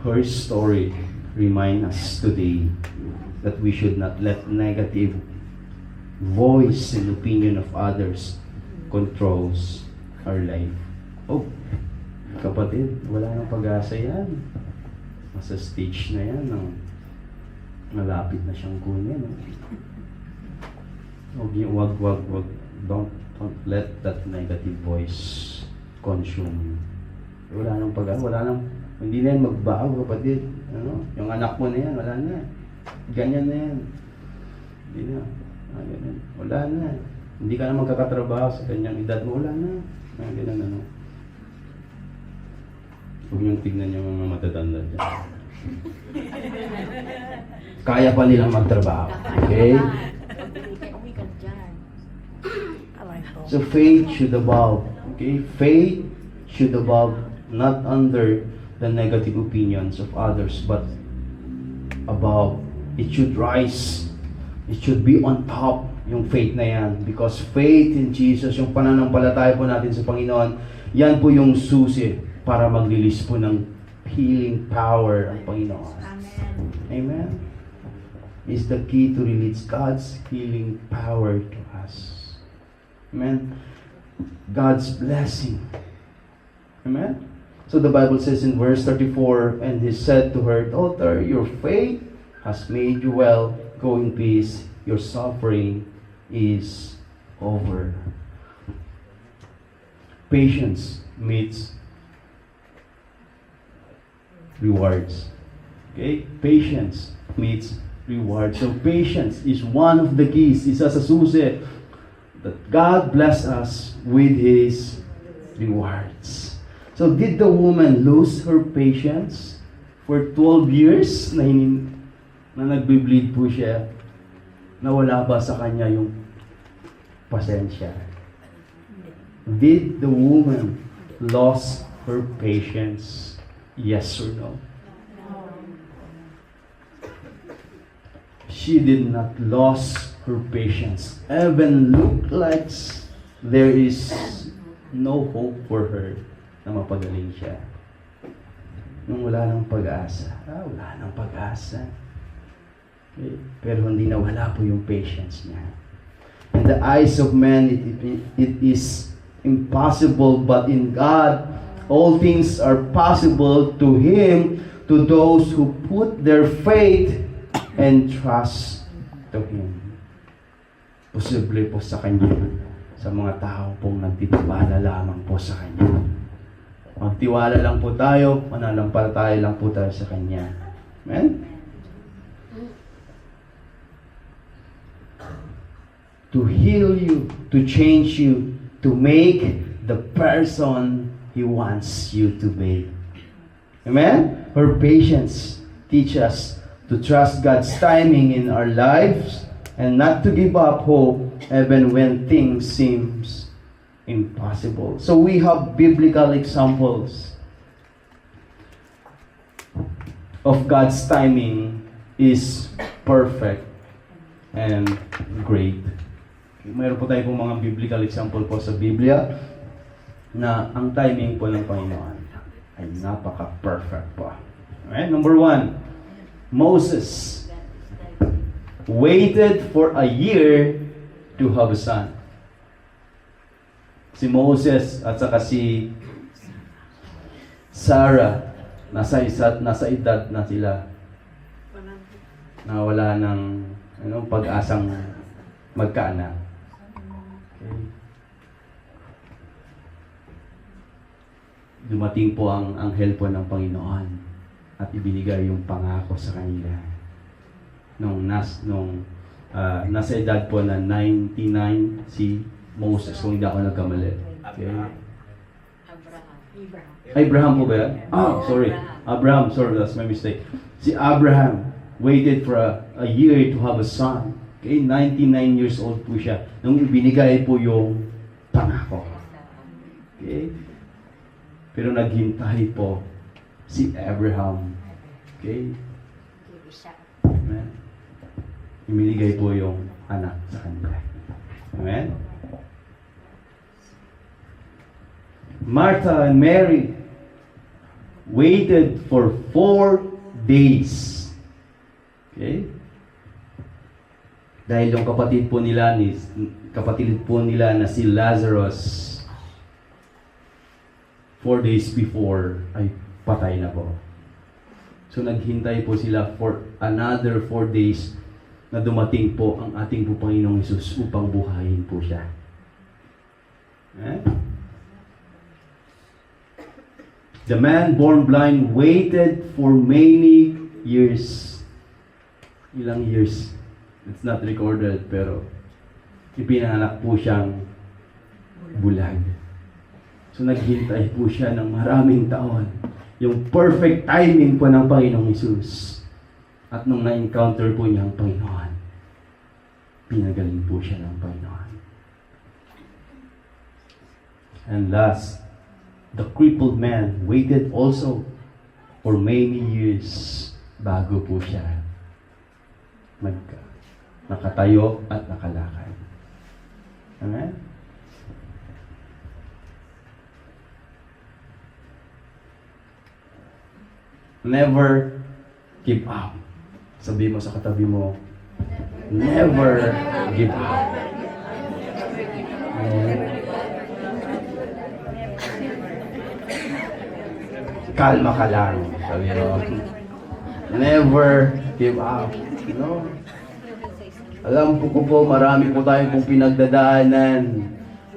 her story remind us today that we should not let negative voice and opinion of others controls our life. Oh, kapatid, wala nang pag-asa yan. Nasa stage na yan. Malapit na siyang kunin. Wag. Don't let that negative voice consume you. Wala nang pag-asa. Hindi na yan magbago, kapatid. Yung anak mo na yan, wala na. Ganyan na yan. Hindi na. Ganyan. Wala na. Hindi ka na magkakatrabaho sa kanyang edad mo. Wala na. Ganyan. Huwag niyong tignan yung mga matatanda dyan. Kaya pa nilang magtrabaho. Okay? So faith should above. Okay? Faith should above, not under the negative opinions of others, but above. It should rise. It should be on top, yung faith na yan. Because faith in Jesus, yung pananampalataya po natin sa Panginoon, yan po yung susi para mag-release po ng healing power ang Panginoon. Amen. Is the key to release God's healing power to us. Amen. God's blessing. Amen. So the Bible says in verse 34, and he said to her, daughter, your faith has made you well. Go in peace. Your suffering is over. Patience meets rewards. Okay? Patience meets rewards. So patience is one of the keys. Isa sa susi that God bless us with His rewards. So did the woman lose her patience for 12 years na nagbe-bleed po siya? Nawala ba sa kanya yung pasensya? Did the woman lose her patience? Yes or no? She did not lose her patience. Even look like there is no hope for her na mapagaling siya. Nung wala nang pag-asa. Wala nang pag-asa. Okay. Pero hindi nawala po yung patience niya. In the eyes of man, it is impossible, but in God, all things are possible to Him, to those who put their faith and trust to Him. Posible po sa Kanya, sa mga tao pong nagtitiwala lamang po sa Kanya. Magtiwala lang po tayo, mananampalataya lang po tayo sa Kanya. Amen? To heal you, to change you, to make the person He wants you to be. Amen? Her patience teach us to trust God's timing in our lives and not to give up hope even when things seems impossible. So we have biblical examples of God's timing is perfect and great. Mayroon po tayo pong mga biblical example po sa Biblia na ang timing po ng Panginoon ay napaka-perfect po. Alright? Number 1, Moses waited for a year to have a son. Si Moses at saka si Sarah, nasa edad na sila. Na wala ng pag-asang magkaanak. Okay. Dumating po ang anghel po ng Panginoon at ibinigay yung pangako sa kanila. Nasa edad po na 99 si Moses, kung hindi ako nagkamali. Okay. Abraham po ba yan? Sorry. Abraham, sorry, that's my mistake. Si Abraham waited for a year to have a son. Okay, 99 years old po siya nung ibinigay po yung pangako. Okay? Pero naghintay po si Abraham. Okay? Amen? Ibinigay po yung anak sa kanila. Amen? Martha and Mary waited for 4 days. Okay? Dahil yung kapatid po nila na si Lazarus 4 days before ay patay na po. So naghintay po sila for another 4 days na dumating po ang ating po Panginoong Hesus upang buhayin po siya. The man born blind waited for many years. Ilang years? It's not recorded, pero ipinanganak po siyang bulag. So naghintay po siya ng maraming taon. Yung perfect timing po ng Panginoong Hesus. At nung na-encounter po niya ang Panginoon, pinagaling po siya ng Panginoon. And last, the crippled man waited also for many years bago po siya nakatayo at nakalakad. Amen? Never give up. Sabi mo sa katabi mo, never give up. Kalma ka lang. Sabi mo, never give up. No? Alam po marami po tayo pong pinagdadaanan.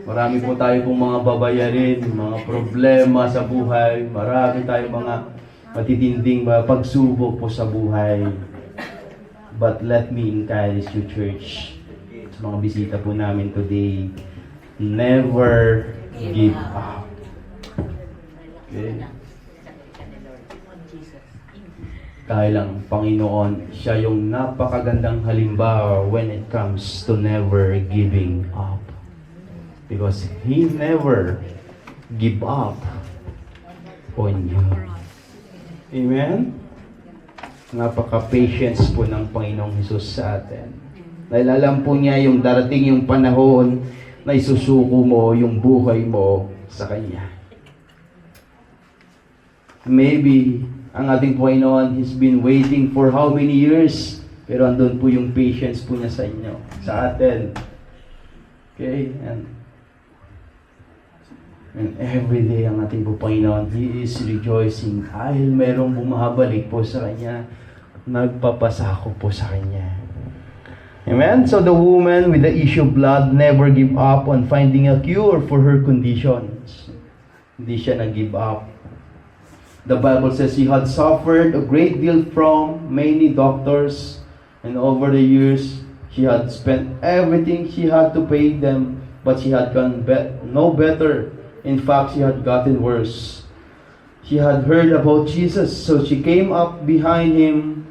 Marami po tayo pong mga babayarin, mga problema sa buhay. Marami tayong mga matitinding pagsubok po sa buhay. But let me encourage you, church, sa mga bisita po namin today, never give up. Okay? Dahil ang Panginoon, siya yung napakagandang halimbawa when it comes to never giving up. Because He never give up on you. Amen? Napaka-patience po ng Panginoong Hesus sa atin. Dahil alam po niya yung darating yung panahon na isusuko mo yung buhay mo sa Kanya. Maybe ang ating Panginoon, He's been waiting for how many years? Pero andun po yung patience po niya sa inyo, sa atin. Okay? And every day ang ating po Panginoon, He is rejoicing dahil merong bumahabalik po sa Kanya. Nagpapasako po sa Kanya. Amen? So the woman with the issue of blood never give up on finding a cure for her conditions. Hindi siya nag-give up. The Bible says she had suffered a great deal from many doctors, and over the years, she had spent everything she had to pay them, but she had gone no better. In fact, she had gotten worse. She had heard about Jesus, so she came up behind Him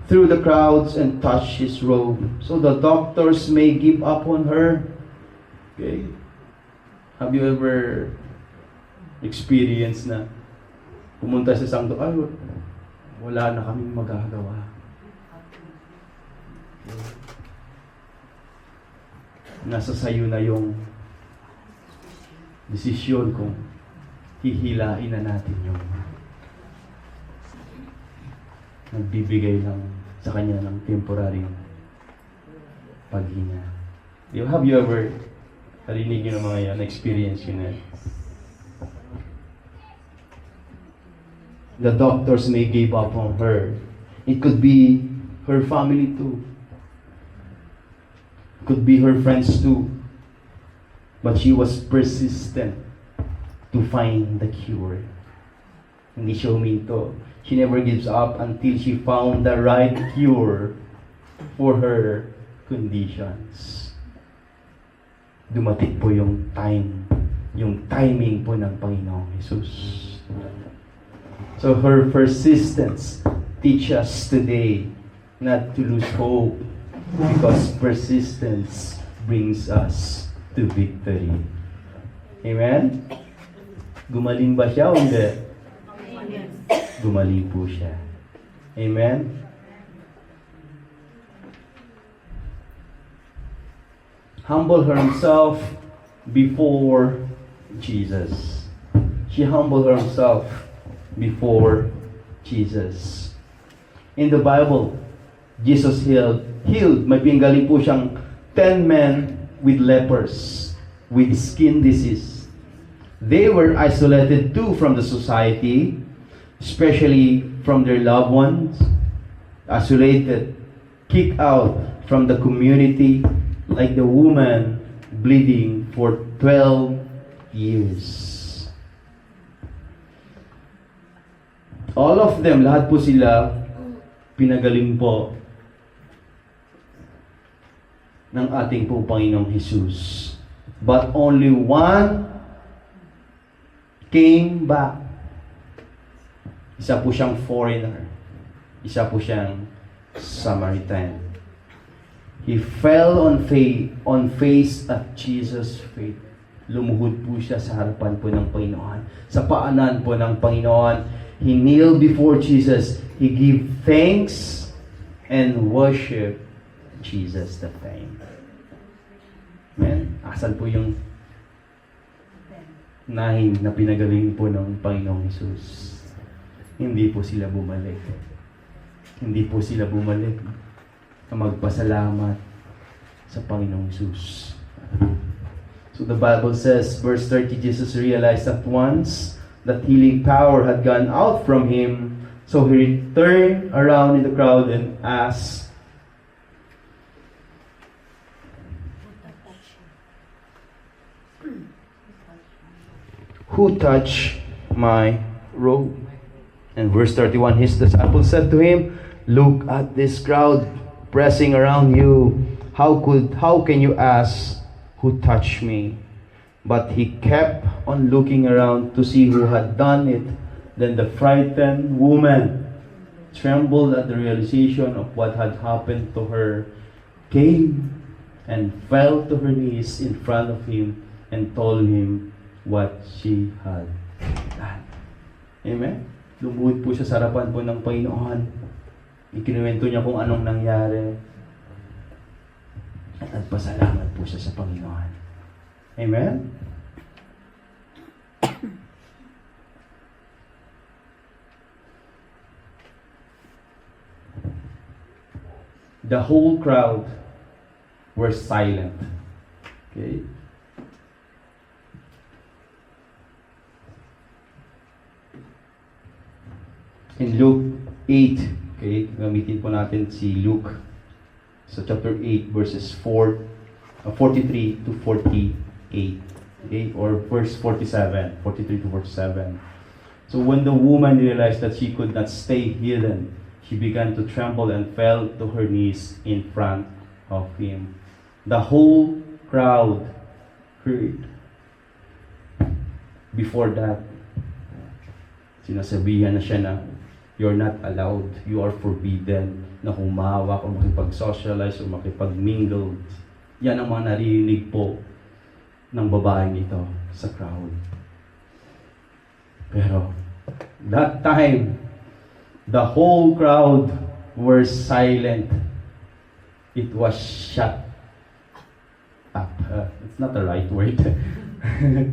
through the crowds and touched His robe. So the doctors may give up on her. Okay? Have you ever experienced na pumunta sa isang ay, wala na kaming magagawa. Nasa sayo na yung desisyon kung hihilain na natin yung nagbibigay lang sa Kanya ng temporary paghinga. Have you ever narinig nyo ng mga yan, experience yun na? The doctors may give up on her. It could be her family too. It could be her friends too. But she was persistent to find the cure. Hindi siya huminto. She never gives up until she found the right cure for her conditions. Dumating po yung timing po ng Panginoong Hesus. So her persistence teaches us today not to lose hope because persistence brings us to victory. Amen? Gumaling ba siya o hindi? Gumaling po siya. Amen? Humble herself before Jesus. She humbled herself before Jesus. In the Bible, Jesus healed. May pinggaling po siyang 10 men with lepers, with skin disease. They were isolated too from the society, especially from their loved ones, isolated, kicked out from the community, like the woman bleeding for 12 years. All of them, lahat po sila, pinagaling po ng ating pong Panginoong Jesus. But only one came back. Isa po siyang foreigner. Isa po siyang Samaritan. He fell on face at Jesus' feet. Lumuhod po siya sa harapan po ng Panginoon. Sa paanan po ng Panginoon. He kneeled before Jesus. He gave thanks and worship Jesus that time. Amen. Asan po yung 9 na pinagaling po ng Panginoong Jesus? Hindi po sila bumalik. Hindi po sila bumalik na magpasalamat sa Panginoong Jesus. So the Bible says, verse 30, Jesus realized at once that healing power had gone out from him. So he turned around in the crowd and asked, "Who touched my robe?" And verse 31, his disciples said to him, "Look at this crowd pressing around you. How can you ask, 'Who touched me?'" But he kept on looking around to see who had done it. Then the frightened woman trembled at the realization of what had happened to her, came and fell to her knees in front of him and told him what she had done. Amen? Lumuhod po siya sa harapan po ng Panginoon. Ikinuwento niya kung anong nangyari. At nagpasalamat po siya sa Panginoon. Amen? The whole crowd were silent. Okay? In Luke 8, okay, gamitin po natin si Luke sa chapter 8 verses 43 to 48. Okay, or verse 43 to 47. So when the woman realized that she could not stay hidden, she began to tremble and fell to her knees in front of him. The whole crowd heard. Before that, sinasabihan na siya na, "You're not allowed, you are forbidden," na humawak o makipag-socialize o makipag-mingle. Yan ang mga narinig po ng babaeng ito sa crowd. Pero, that time, the whole crowd were silent. It was shut up. It's not the right word.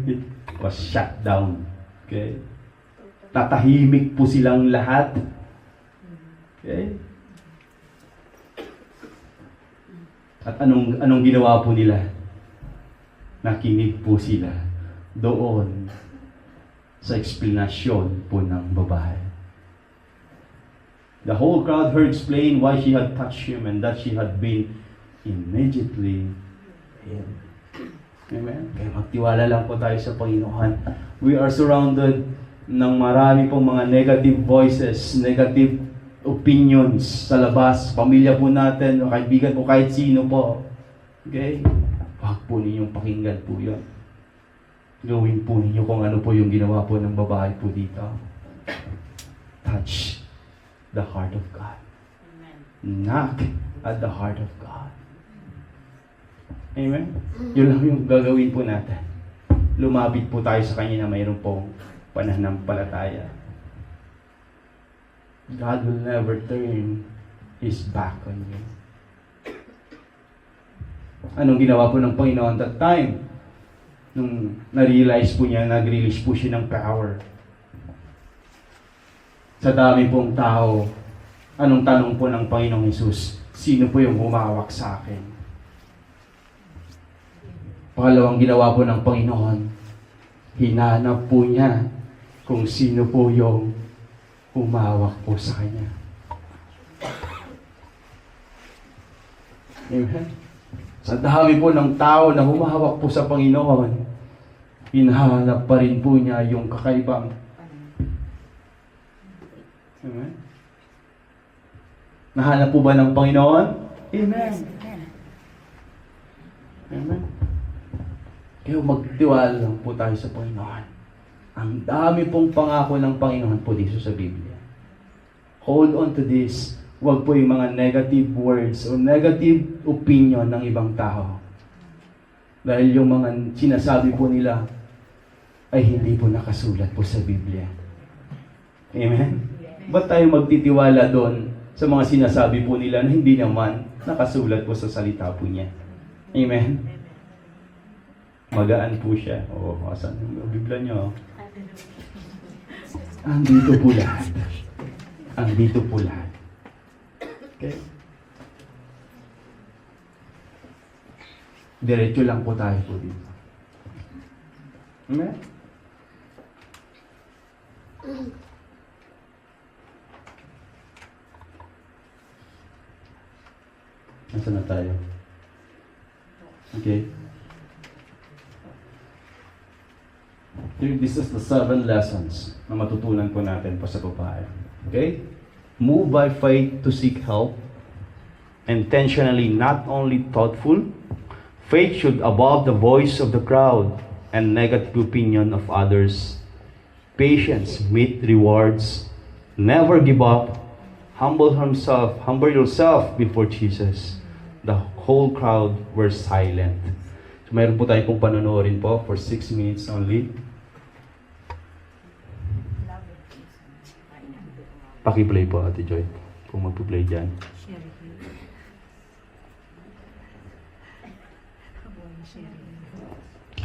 It was shut down. Okay? Tatahimik po silang lahat. Okay? At anong ginawa po nila? Nakinig po sila doon sa explanation po ng babae. The whole crowd heard explain why she had touched him and that she had been immediately healed. Amen? Kaya magtiwala lang po tayo sa Panginoon. We are surrounded ng marami pong mga negative voices, negative opinions sa labas, pamilya po natin, kaibigan po, kahit sino po. Okay? Huwag po ninyong pakinggan po yun. Gawin po ninyo kung ano po yung ginawa po ng babae po dito. Touch the heart of God. Amen. Knock at the heart of God. Amen? Yun lang yung gagawin po natin. Lumapit po tayo sa Kanya na mayroon pong pananampalataya. God will never turn His back on you. Anong ginawa po ng Panginoon that time? Nung na-realize po niya, nag-release po siya ng power. Sa dami pong tao, anong tanong po ng Panginoong Hesus? Sino po yung humawak sa akin? Pangalawang ginawa po ng Panginoon, hinanap po niya kung sino po yung humawak po sa Kanya. Amen? Sa dami po ng tao na humahawak po sa Panginoon, hinahanap pa rin po niya yung kakaibang. Amen? Nahanap po ba ng Panginoon? Amen. Amen. Kaya magtiwala lang po tayo sa Panginoon. Ang dami pong pangako ng Panginoon po dito sa Biblia. Hold on to this. Huwag po yung mga negative words o negative opinion ng ibang tao. Dahil yung mga sinasabi po nila ay hindi po nakasulat po sa Biblia. Amen? Ba't tayo magtitiwala doon sa mga sinasabi po nila na hindi naman nakasulat po sa salita po niya? Amen? Magaan po siya. Oo, asan yung Biblia niyo? Andito po lahat. Andito po lahat. Okay? Diretso lang po tayo po dito. Amen? Nasaan na tayo? Okay. This is the 7 lessons na matutunan po natin po sa babae. Okay? Move by faith to seek help. Intentionally, not only thoughtful. Faith should above the voice of the crowd and negative opinion of others. Patience, meet rewards. Never give up. Humble yourself before Jesus. The whole crowd were silent. So, mayroon po tayo pong panonoodin po for 6 minutes only. Paki-play po, Ate Joy. Kung magpo-play dyan.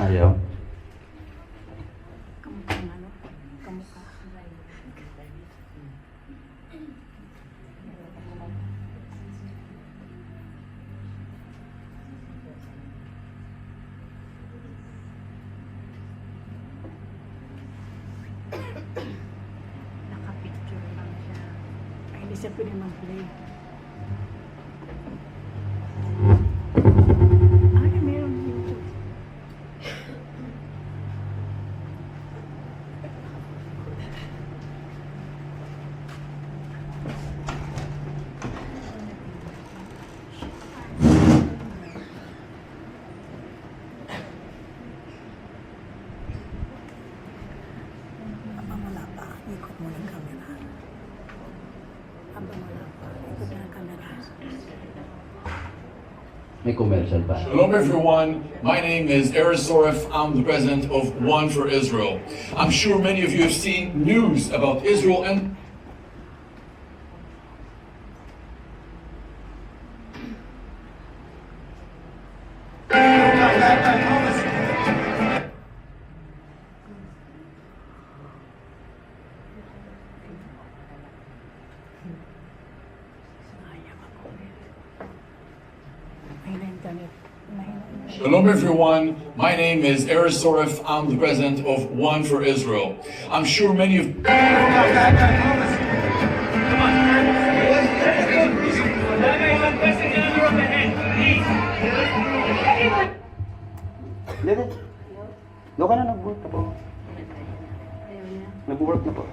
Ayaw. Naka-picture lang siya. Ay, hindi siya pwede mag-play. Ay, meron YouTube. Abang wala pa, ikot mo ng camera. Abang wala pa, ikot ng camera. May commercial pa. Shalom everyone, my name is Eris Soref. I'm the president of One for Israel. I'm sure many of you have seen news about Israel and Sayang ako. May na internet. May na. Shalom everyone, my name is Eris Soref. I'm the president of One for Israel. I'm sure many of Dede. Doon ka na, nag-work na po. Nag-work na po.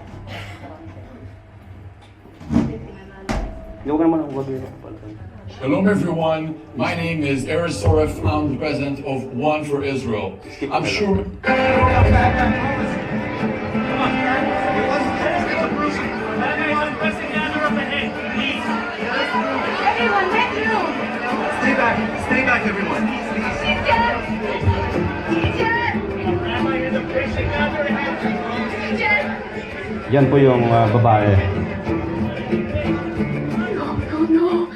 Doon ka naman nag-work na po. Shalom everyone, my name is Eris Soref. I'm the president of One for Israel. I'm sure Everyone, make room! Stay back, everyone. Teacher! Teacher! Teacher! Yan po yung babae. No, no, no.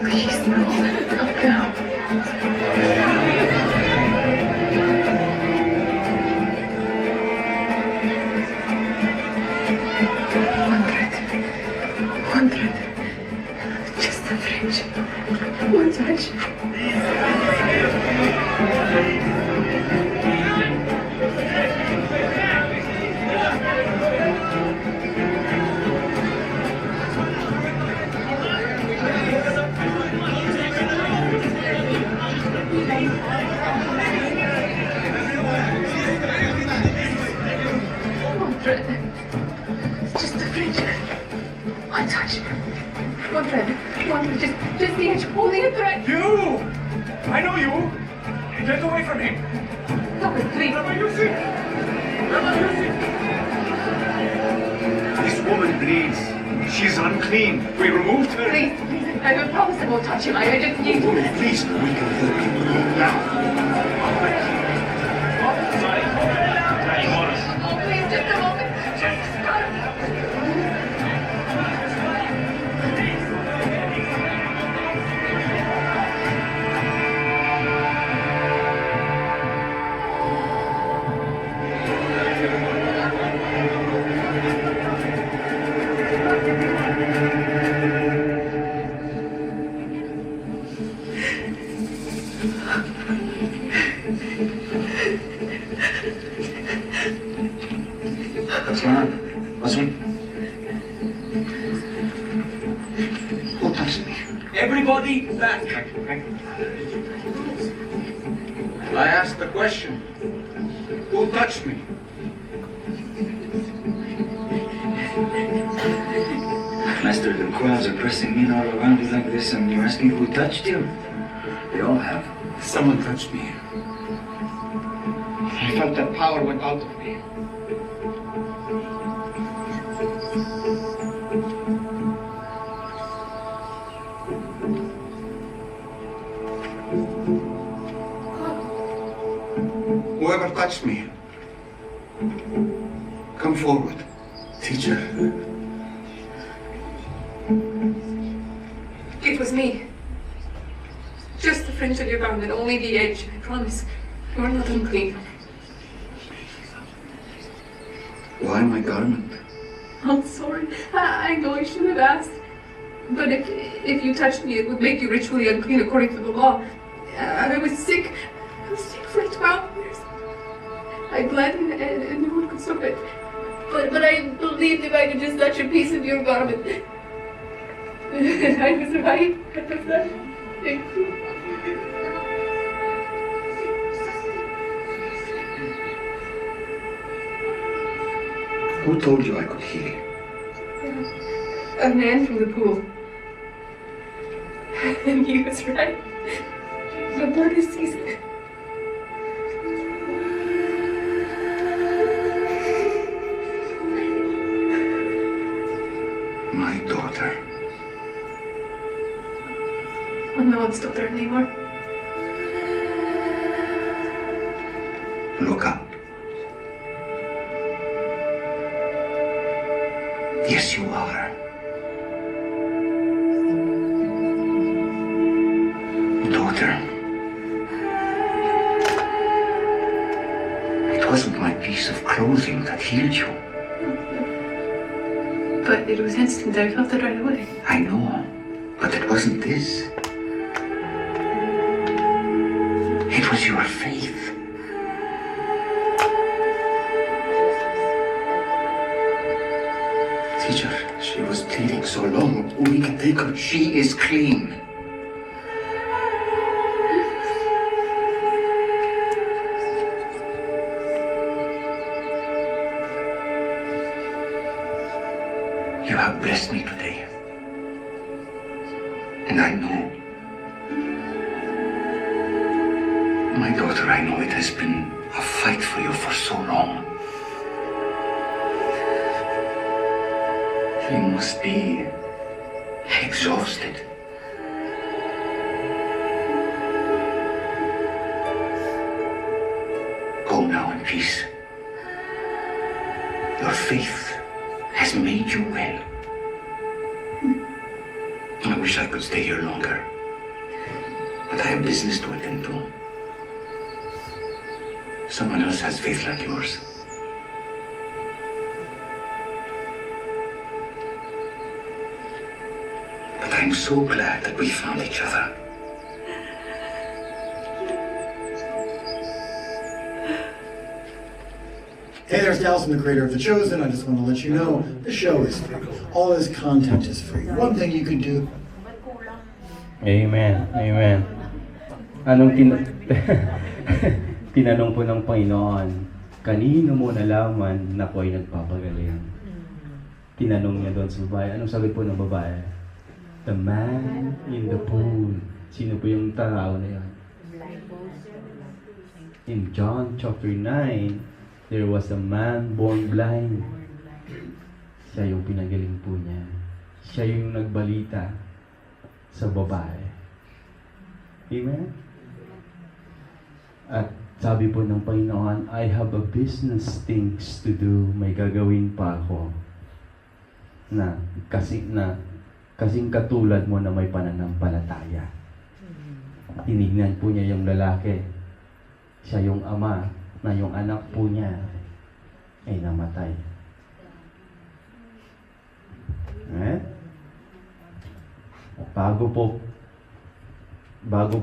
Please, no. Don't go. friend. It's just a friend. One touch. One friend. One, just the edge holding a thread. You! I know you! Get away from him! Stop it, please. Rabbi Yossi! Rabbi Yossi! This woman bleeds. She's unclean. We removed her. Please, please. I promise I won't touch him. I just need to. Woman, please, we can help you. Now. Oh, please, just a moment. What's going on? What's wrong? Who touched me? Everybody back. I asked the question. Who touched me? Master, the crowds are pressing in all around you like this, and you're asking who touched you? They all have. Someone touched me. I felt that power went out of me. Whoever touched me, come forward. Teacher. It was me. Just the fringe of your garment, only the edge. I promise. You're not unclean. Why my garment? I'm sorry. I know I should have asked. But if you touched me, it would make you ritually unclean according to the law. I was sick. I was sick for 12 years. I bled and no one could stop it. But I believed if I could just touch a piece of your garment. I was right. I was right. Thank you. Who told you I could heal? A man from the pool. And he was right. The blood is seasoned. My daughter. I'm no one's daughter anymore. Look up. Yes, you are. Daughter. It wasn't my piece of clothing that healed you. But it was instant. I felt it right away. I know, but it wasn't this. It was your faith. Teacher, she was bleeding so long. We can take her. She is clean. You have blessed me today. And I know. My daughter, I know it has been a fight for you for so long. You must be exhausted. Go now in peace. Your faith has made you well. I wish I could stay here longer, but I have business to attend to. Someone else has faith like yours. But I'm so glad that we found each other. Hey there, it's Dallas, I'm the creator of The Chosen. I just want to let you know the show is free. All this content is free. One thing you can do. Amen. Amen. Anong tinanong po ng Panginoon kanino mo nalaman na ako ay nagpapagaling? Tinanong niya doon sa babae. Anong sagot po ng babae? The man in the pool. Sino po yung tao na yan? In John chapter 9, there was a man born blind. Siya yung pinagaling po niya. Siya yung nagbalita sa babae. Amen? At sabi po ng Panginoon, I have a business things to do. May gagawin pa ako. Kasing katulad mo na may pananampalataya. Tinignan po niya yung lalaki. Siya yung ama na yung anak po niya ay namatay. Bago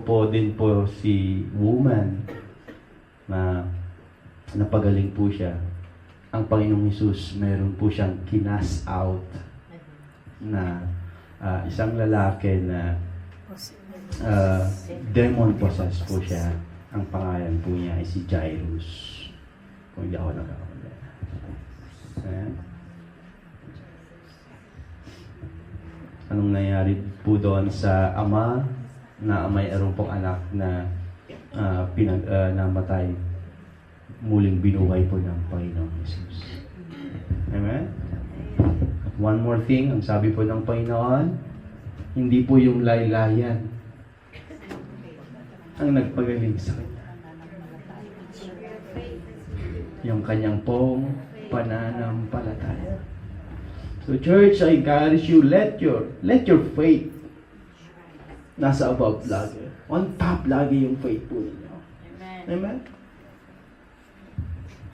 po din po si woman na napagaling po siya, ang Panginoong Hesus, meron po siyang kinas out na isang lalaki na demon possessed po siya. Ang pangalan po niya ay si Jairus. Kung hindi ako nakakamali. Anong nangyari po doon sa ama na may arong pong anak na namatay? Muling binuhay po ng Panginoong Jesus. Amen? At one more thing, ang sabi po ng Panginoon, hindi po yung laylayan ang nagpagaling sa kanya. Yung kanyang pong pananampalataya. So church, I encourage you, let your faith nasa above lagi. On top lagi yung faith po ninyo. Amen?